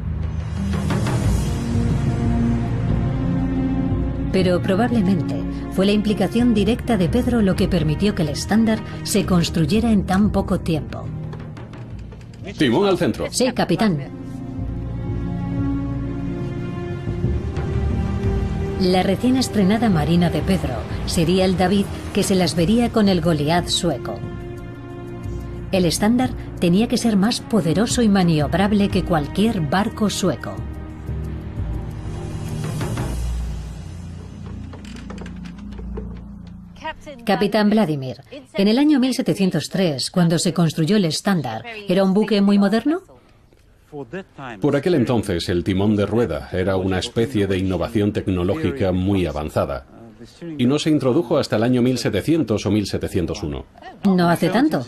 Pero probablemente fue la implicación directa de Pedro lo que permitió que el Estándar se construyera en tan poco tiempo. Timón al centro. Sí, capitán. La recién estrenada marina de Pedro sería el David que se las vería con el Goliat sueco. El Estándar tenía que ser más poderoso y maniobrable que cualquier barco sueco. Capitán Vladimir, en el año 1703, cuando se construyó el Estándar, ¿era un buque muy moderno? Por aquel entonces, el timón de rueda era una especie de innovación tecnológica muy avanzada y no se introdujo hasta el año 1700 o 1701. No hace tanto.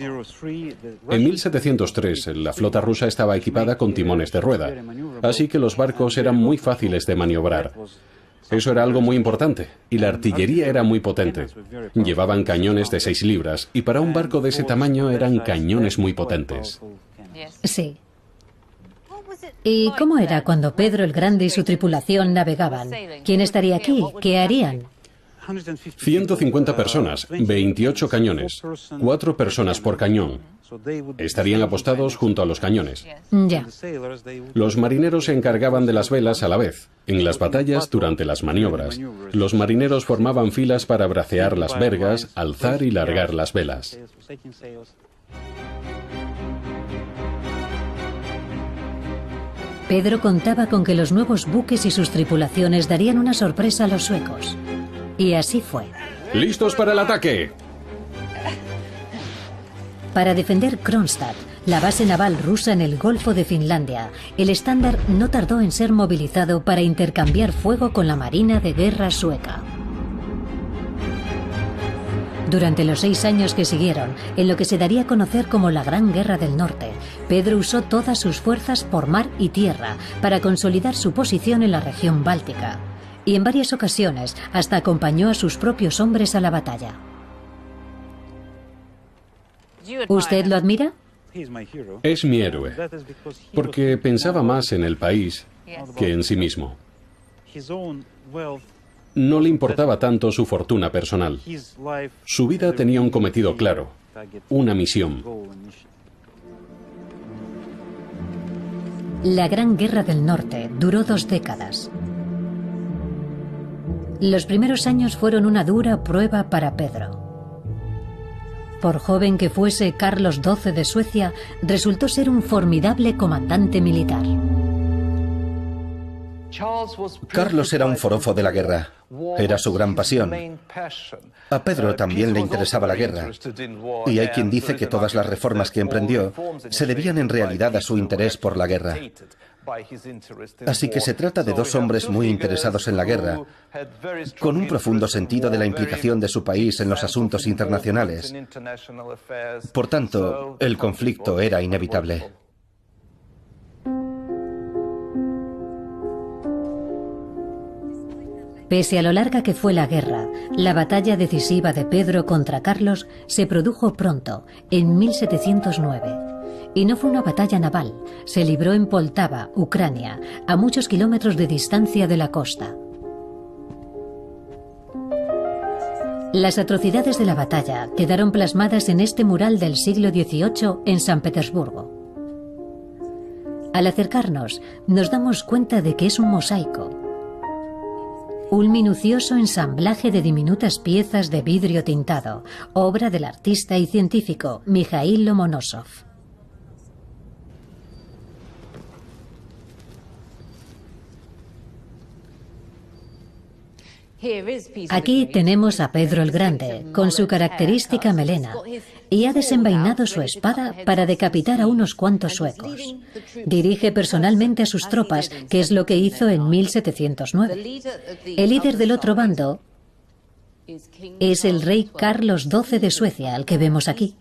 En 1703, la flota rusa estaba equipada con timones de rueda, así que los barcos eran muy fáciles de maniobrar. Eso era algo muy importante, y la artillería era muy potente. Llevaban cañones de 6 libras, y para un barco de ese tamaño eran cañones muy potentes. Sí. ¿Y cómo era cuando Pedro el Grande y su tripulación navegaban? ¿Quién estaría aquí? ¿Qué harían? 150 personas, 28 cañones, 4 personas por cañón. Estarían apostados junto a los cañones. Ya. Los marineros se encargaban de las velas a la vez. En las batallas, durante las maniobras, los marineros formaban filas para bracear las vergas, alzar y largar las velas. Pedro contaba con que los nuevos buques y sus tripulaciones darían una sorpresa a los suecos. Y así fue. ¡Listos para el ataque! Para defender Kronstadt, la base naval rusa en el Golfo de Finlandia, el Estándar no tardó en ser movilizado para intercambiar fuego con la Marina de Guerra sueca. Durante los 6 años que siguieron, en lo que se daría a conocer como la Gran Guerra del Norte, Pedro usó todas sus fuerzas por mar y tierra para consolidar su posición en la región báltica. Y en varias ocasiones hasta acompañó a sus propios hombres a la batalla. ¿Usted lo admira? Es mi héroe, porque pensaba más en el país que en sí mismo. No le importaba tanto su fortuna personal. Su vida tenía un cometido claro, una misión. La Gran Guerra del Norte duró 2 décadas. Los primeros años fueron una dura prueba para Pedro. Por joven que fuese, Carlos XII de Suecia resultó ser un formidable comandante militar. Carlos era un forofo de la guerra. Era su gran pasión. A Pedro también le interesaba la guerra. Y hay quien dice que todas las reformas que emprendió se debían en realidad a su interés por la guerra. Así que se trata de 2 hombres muy interesados en la guerra, con un profundo sentido de la implicación de su país en los asuntos internacionales. Por tanto, el conflicto era inevitable. Pese a lo larga que fue la guerra, la batalla decisiva de Pedro contra Carlos se produjo pronto, en 1709. Y no fue una batalla naval, se libró en Poltava, Ucrania, a muchos kilómetros de distancia de la costa. Las atrocidades de la batalla quedaron plasmadas en este mural del siglo XVIII en San Petersburgo. Al acercarnos, nos damos cuenta de que es un mosaico. Un minucioso ensamblaje de diminutas piezas de vidrio tintado, obra del artista y científico Mikhail Lomonosov. Aquí tenemos a Pedro el Grande, con su característica melena, y ha desenvainado su espada para decapitar a unos cuantos suecos. Dirige personalmente a sus tropas, que es lo que hizo en 1709. El líder del otro bando es el rey Carlos XII de Suecia, al que vemos aquí.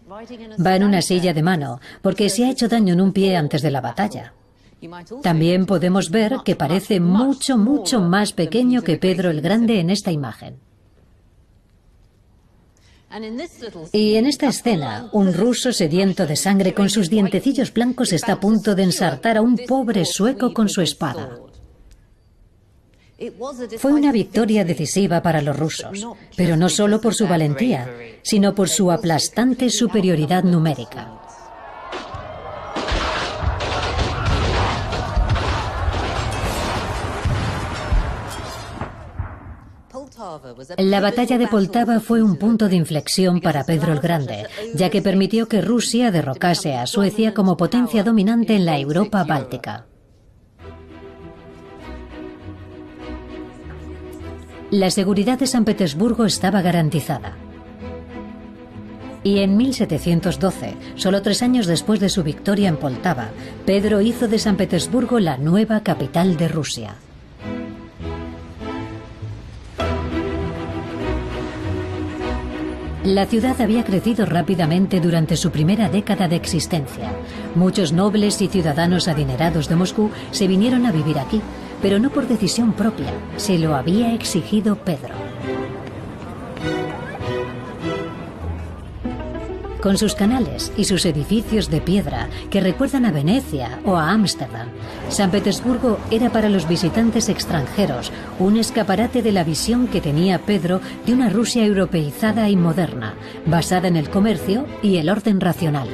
Va en una silla de mano, porque se ha hecho daño en un pie antes de la batalla. También podemos ver que parece mucho más pequeño que Pedro el Grande en esta imagen. Y en esta escena, un ruso sediento de sangre con sus dientecillos blancos está a punto de ensartar a un pobre sueco con su espada. Fue una victoria decisiva para los rusos, pero no solo por su valentía, sino por su aplastante superioridad numérica. La batalla de Poltava fue un punto de inflexión para Pedro el Grande, ya que permitió que Rusia derrocase a Suecia como potencia dominante en la Europa báltica. La seguridad de San Petersburgo estaba garantizada. Y en 1712, solo 3 años después de su victoria en Poltava, Pedro hizo de San Petersburgo la nueva capital de Rusia. La ciudad había crecido rápidamente durante su primera década de existencia. Muchos nobles y ciudadanos adinerados de Moscú se vinieron a vivir aquí, pero no por decisión propia, se lo había exigido Pedro. Con sus canales y sus edificios de piedra que recuerdan a Venecia o a Ámsterdam, San Petersburgo era para los visitantes extranjeros un escaparate de la visión que tenía Pedro de una Rusia europeizada y moderna, basada en el comercio y el orden racional.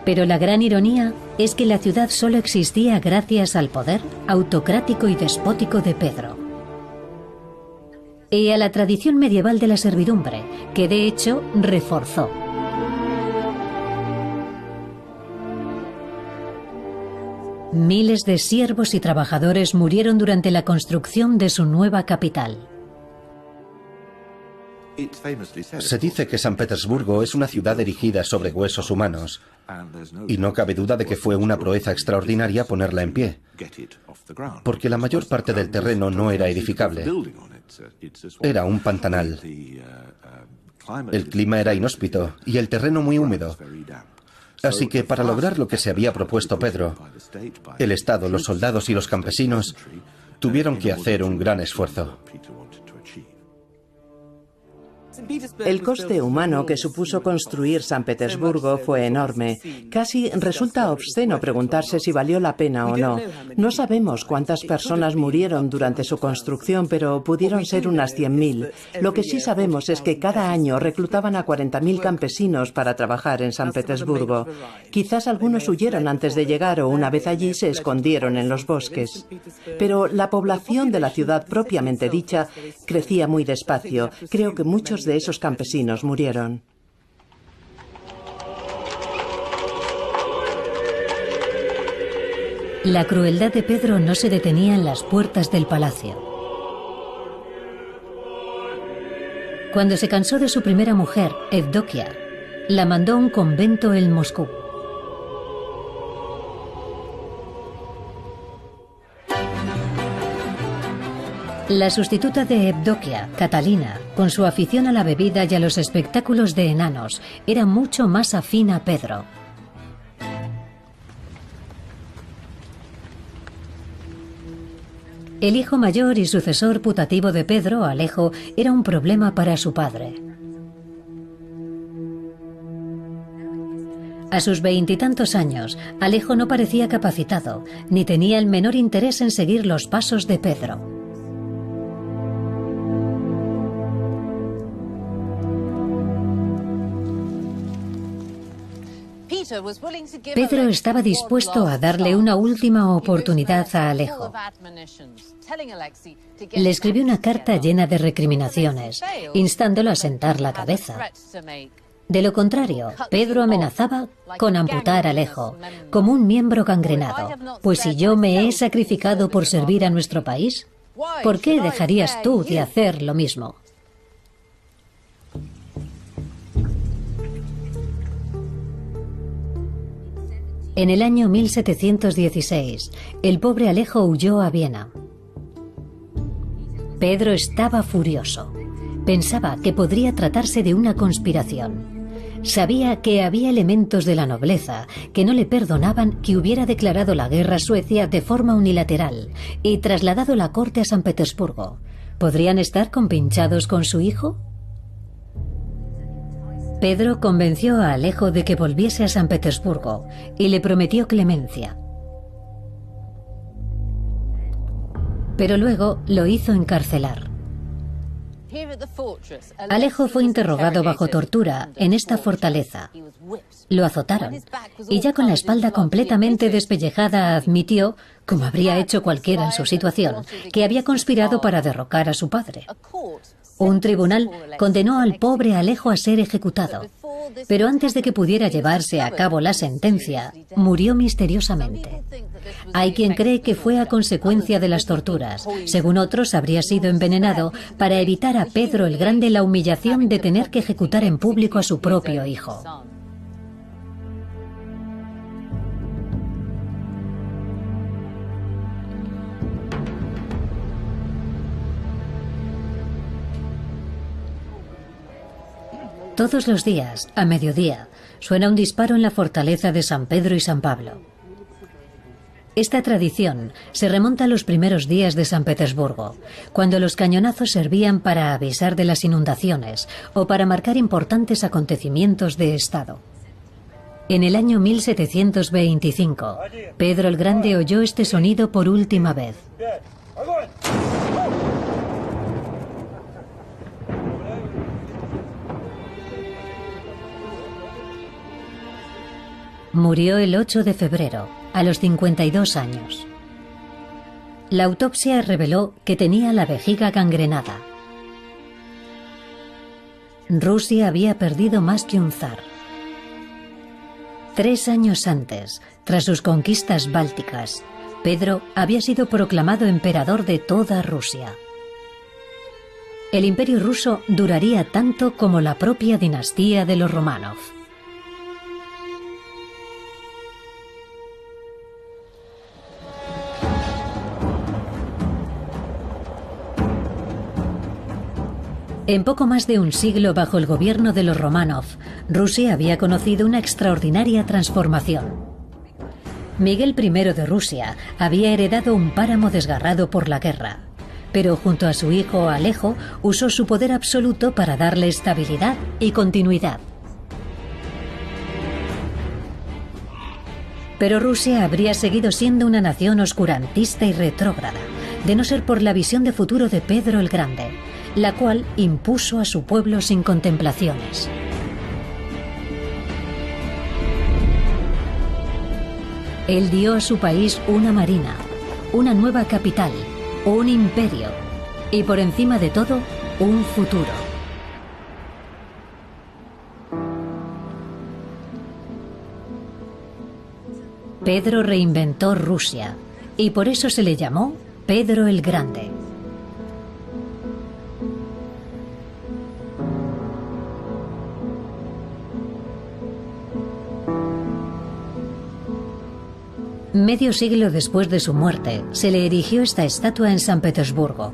Pero la gran ironía es que la ciudad solo existía gracias al poder autocrático y despótico de Pedro. Y a la tradición medieval de la servidumbre, que de hecho reforzó. Miles de siervos y trabajadores murieron durante la construcción de su nueva capital. Se dice que San Petersburgo es una ciudad erigida sobre huesos humanos, y no cabe duda de que fue una proeza extraordinaria ponerla en pie, porque la mayor parte del terreno no era edificable. Era un pantanal. El clima era inhóspito y el terreno muy húmedo. Así que para lograr lo que se había propuesto Pedro, el Estado, los soldados y los campesinos tuvieron que hacer un gran esfuerzo. El coste humano que supuso construir San Petersburgo fue enorme. Casi resulta obsceno preguntarse si valió la pena o no. No sabemos cuántas personas murieron durante su construcción, pero pudieron ser unas 100.000. Lo que sí sabemos es que cada año reclutaban a 40.000 campesinos para trabajar en San Petersburgo. Quizás algunos huyeron antes de llegar o una vez allí se escondieron en los bosques. Pero la población de la ciudad propiamente dicha crecía muy despacio. Creo que muchos de esos campesinos murieron. La crueldad de Pedro no se detenía en las puertas del palacio. Cuando se cansó de su primera mujer, Evdokia, la mandó a un convento en Moscú. La sustituta de Evdokia, Catalina, con su afición a la bebida y a los espectáculos de enanos, era mucho más afín a Pedro. El hijo mayor y sucesor putativo de Pedro, Alejo, era un problema para su padre. A sus 20 y tantos años, Alejo no parecía capacitado, ni tenía el menor interés en seguir los pasos de Pedro. Pedro estaba dispuesto a darle una última oportunidad a Alejo. Le escribió una carta llena de recriminaciones, instándolo a sentar la cabeza. De lo contrario, Pedro amenazaba con amputar a Alejo, como un miembro gangrenado. Pues si yo me he sacrificado por servir a nuestro país, ¿por qué dejarías tú de hacer lo mismo? En el año 1716, el pobre Alejo huyó a Viena. Pedro estaba furioso. Pensaba que podría tratarse de una conspiración. Sabía que había elementos de la nobleza que no le perdonaban que hubiera declarado la guerra a Suecia de forma unilateral y trasladado la corte a San Petersburgo. ¿Podrían estar compinchados con su hijo? Pedro convenció a Alejo de que volviese a San Petersburgo y le prometió clemencia. Pero luego lo hizo encarcelar. Alejo fue interrogado bajo tortura en esta fortaleza. Lo azotaron y ya con la espalda completamente despellejada admitió, como habría hecho cualquiera en su situación, que había conspirado para derrocar a su padre. Un tribunal condenó al pobre Alejo a ser ejecutado, pero antes de que pudiera llevarse a cabo la sentencia, murió misteriosamente. Hay quien cree que fue a consecuencia de las torturas. Según otros, habría sido envenenado para evitar a Pedro el Grande la humillación de tener que ejecutar en público a su propio hijo. Todos los días, a mediodía, suena un disparo en la fortaleza de San Pedro y San Pablo. Esta tradición se remonta a los primeros días de San Petersburgo, cuando los cañonazos servían para avisar de las inundaciones o para marcar importantes acontecimientos de Estado. En el año 1725, Pedro el Grande oyó este sonido por última vez. Murió el 8 de febrero, a los 52 años. La autopsia reveló que tenía la vejiga gangrenada. Rusia había perdido más que un zar. 3 años antes, tras sus conquistas bálticas, Pedro había sido proclamado emperador de toda Rusia. El imperio ruso duraría tanto como la propia dinastía de los Románov. En poco más de un siglo bajo el gobierno de los Románov, Rusia había conocido una extraordinaria transformación. Miguel I de Rusia había heredado un páramo desgarrado por la guerra. pero junto a su hijo Alejo usó su poder absoluto para darle estabilidad y continuidad. Pero Rusia habría seguido siendo una nación oscurantista y retrógrada, de no ser por la visión de futuro de Pedro el Grande, la cual impuso a su pueblo sin contemplaciones. Él dio a su país una marina, una nueva capital, un imperio y, por encima de todo, un futuro. Pedro reinventó Rusia y por eso se le llamó Pedro el Grande. Medio siglo después de su muerte, se le erigió esta estatua en San Petersburgo.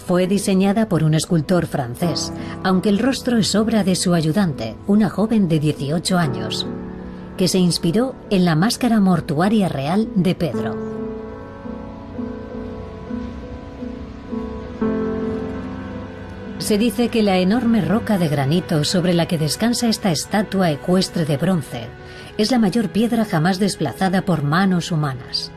Fue diseñada por un escultor francés, aunque el rostro es obra de su ayudante, una joven de 18 años, que se inspiró en la máscara mortuaria real de Pedro. Se dice que la enorme roca de granito sobre la que descansa esta estatua ecuestre de bronce es la mayor piedra jamás desplazada por manos humanas.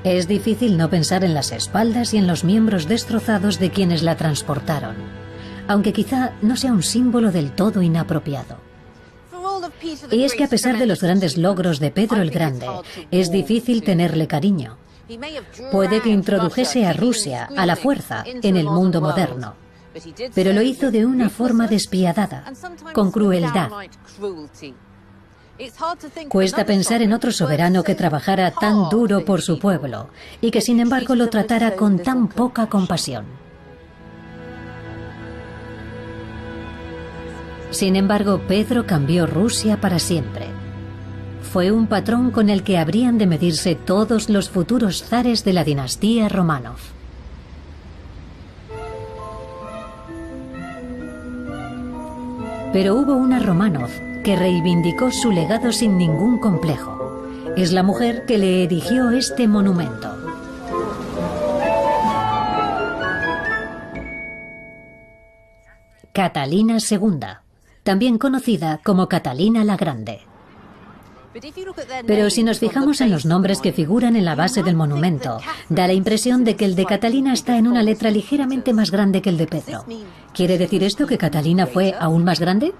Es difícil no pensar en las espaldas y en los miembros destrozados de quienes la transportaron, aunque quizá no sea un símbolo del todo inapropiado. Y es que a pesar de los grandes logros de Pedro el Grande, es difícil tenerle cariño. Puede que introdujese a Rusia a la fuerza en el mundo moderno, pero lo hizo de una forma despiadada, con crueldad. Cuesta pensar en otro soberano que trabajara tan duro por su pueblo y que sin embargo lo tratara con tan poca compasión. Sin embargo, Pedro cambió Rusia para siempre. Fue un patrón con el que habrían de medirse todos los futuros zares de la dinastía Románov. Pero hubo una Románov que reivindicó su legado sin ningún complejo. Es la mujer que le erigió este monumento. Catalina II, también conocida como Catalina la Grande. Pero si nos fijamos en los nombres que figuran en la base del monumento, da la impresión de que el de Catalina está en una letra ligeramente más grande que el de Pedro. ¿Quiere decir esto que Catalina fue aún más grande?